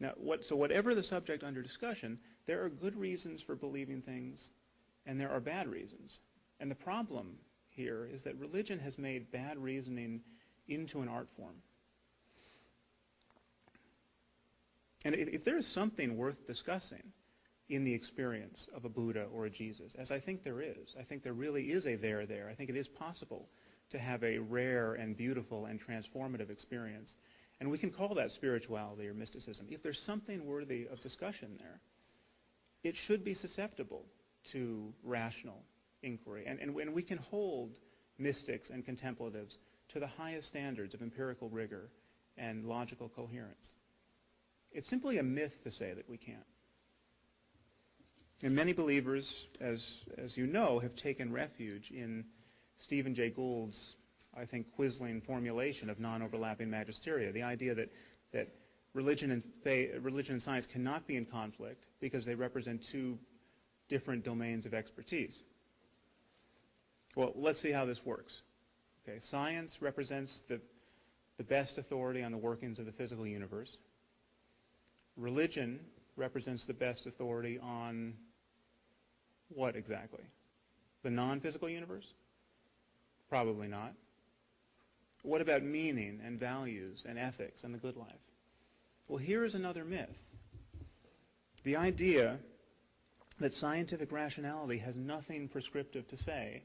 Now, so whatever the subject under discussion, there are good reasons for believing things, and there are bad reasons. And the problem here is that religion has made bad reasoning into an art form. And if there is something worth discussing in the experience of a Buddha or a Jesus, as I think there is, I think there really is a there. I think it is possible to have a rare and beautiful and transformative experience. And we can call that spirituality or mysticism. If there's something worthy of discussion there, it should be susceptible to rational inquiry. And we can hold mystics and contemplatives to the highest standards of empirical rigor and logical coherence. It's simply a myth to say that we can't. And many believers, as you know, have taken refuge in Stephen Jay Gould's, I think, Quisling formulation of non-overlapping magisteria, the idea that religion and science cannot be in conflict because they represent two different domains of expertise. Well, let's see how this works. Okay, science represents the best authority on the workings of the physical universe. Religion represents the best authority on what exactly? The non-physical universe? Probably not. What about meaning and values and ethics and the good life? Well, here is another myth. The idea that scientific rationality has nothing prescriptive to say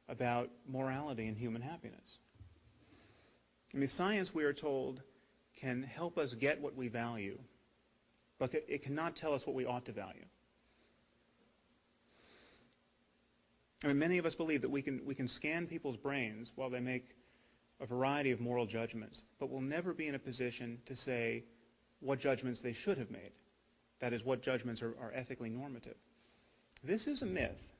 about morality and human happiness. I mean, science, we are told, can help us get what we value, but it cannot tell us what we ought to value. I mean, many of us believe that we can scan people's brains while they make a variety of moral judgments, but we'll never be in a position to say what judgments they should have made. That is, what judgments are ethically normative. This is a myth,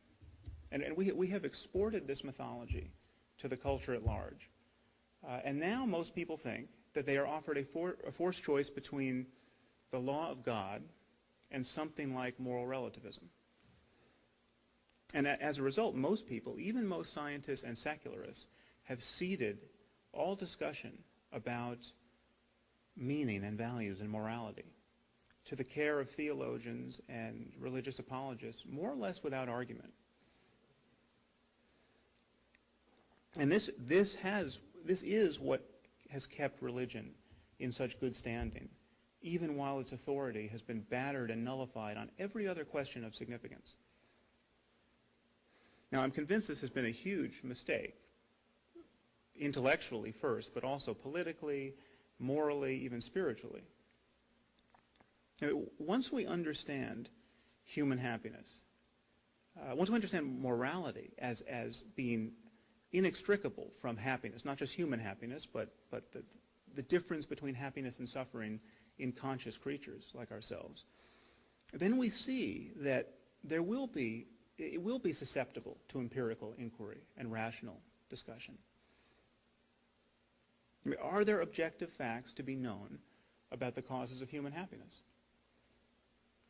and we have exported this mythology to the culture at large. And now most people think that they are offered a forced choice between the law of God and something like moral relativism. And as a result, most people, even most scientists and secularists, have ceded all discussion about meaning and values and morality to the care of theologians and religious apologists, more or less without argument. And this is what has kept religion in such good standing, even while its authority has been battered and nullified on every other question of significance. Now, I'm convinced this has been a huge mistake, intellectually first, but also politically, morally, even spiritually. Once we understand human happiness, once we understand morality as being inextricable from happiness, not just human happiness, but the difference between happiness and suffering in conscious creatures like ourselves, then we see that it will be susceptible to empirical inquiry and rational discussion. I mean, are there objective facts to be known about the causes of human happiness?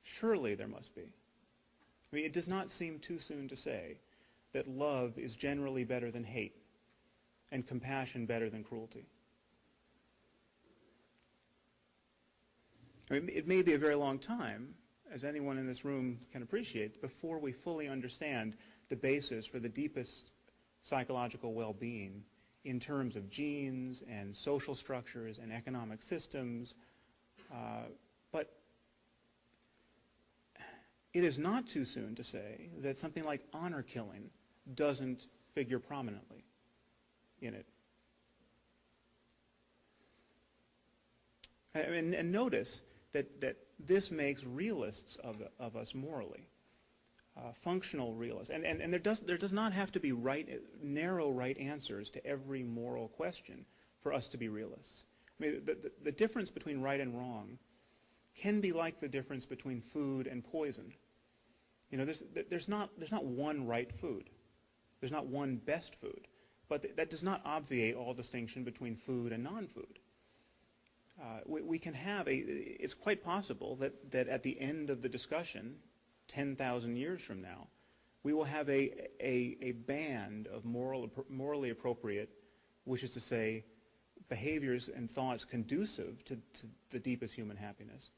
Surely there must be. I mean, it does not seem too soon to say that love is generally better than hate and compassion better than cruelty. I mean, it may be a very long time, as anyone in this room can appreciate, before we fully understand the basis for the deepest psychological well-being in terms of genes and social structures and economic systems. But it is not too soon to say that something like honor killing doesn't figure prominently in it. And notice that this makes realists of us morally, functional realists. And there does not have to be narrow right answers to every moral question for us to be realists. I mean, the difference between right and wrong can be like the difference between food and poison. You know, there's not one right food. There's not one best food. But that does not obviate all distinction between food and non-food. We can have it's quite possible that at the end of the discussion, 10,000 years from now, we will have a band of morally appropriate, which is to say, behaviors and thoughts conducive to the deepest human happiness.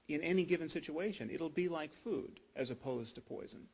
in any given situation. It'll be like food as opposed to poison.